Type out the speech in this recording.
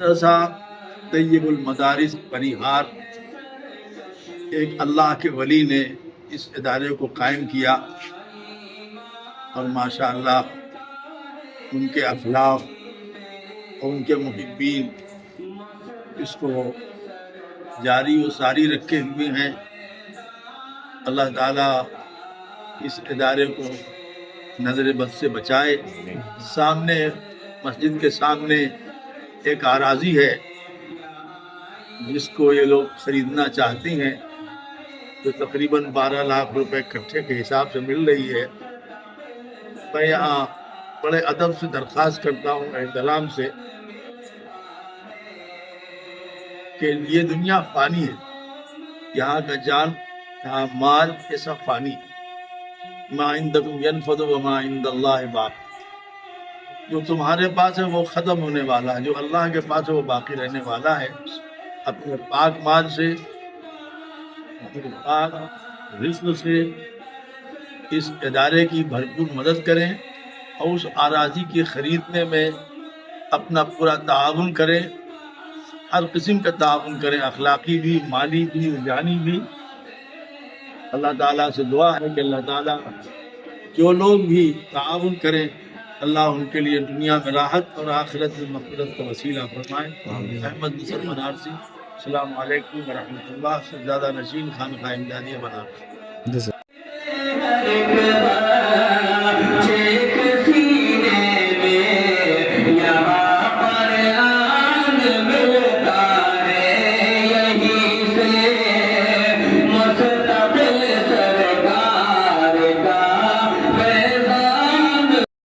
مدرسہ طیب المدارس بنیہار، ایک اللہ کے ولی نے اس ادارے کو قائم کیا، اور ماشاءاللہ ان کے اخلاق اور ان کے محبین اس کو جاری و ساری رکھے ہوئے ہیں۔ اللہ تعالیٰ اس ادارے کو نظر بد سے بچائے۔ سامنے مسجد کے سامنے ایک اراضی ہے جس کو یہ لوگ خریدنا چاہتے ہیں، جو تقریباً 12 لاکھ روپے کٹھے کے حساب سے مل رہی ہے۔ میں یہاں بڑے ادب سے درخواست کرتا ہوں، احترام سے، کہ یہ دنیا فانی ہے، یہاں کا جان، یہاں مال، یہ سب فانی ہے۔ ما عندکم ینفد وما عند اللہ باق، جو تمہارے پاس ہے وہ ختم ہونے والا ہے، جو اللہ کے پاس ہے وہ باقی رہنے والا ہے۔ اپنے پاک مال سے، اپنے پاک رزق سے اس ادارے کی بھرپور مدد کریں، اور اس اراضی کی خریدنے میں اپنا پورا تعاون کریں، ہر قسم کا تعاون کریں، اخلاقی بھی، مالی بھی، جانی بھی۔ اللہ تعالیٰ سے دعا ہے کہ اللہ تعالیٰ جو لوگ بھی تعاون کریں، اللہ ان کے لیے دنیا میں راحت اور آخرت میں مغفرت کا وسیلہ فرمائے۔ احمد نصر منارسی، السلام علیکم ورحمۃ اللہ، سجادہ نشین، خانقاہ امدادیہ بنارس۔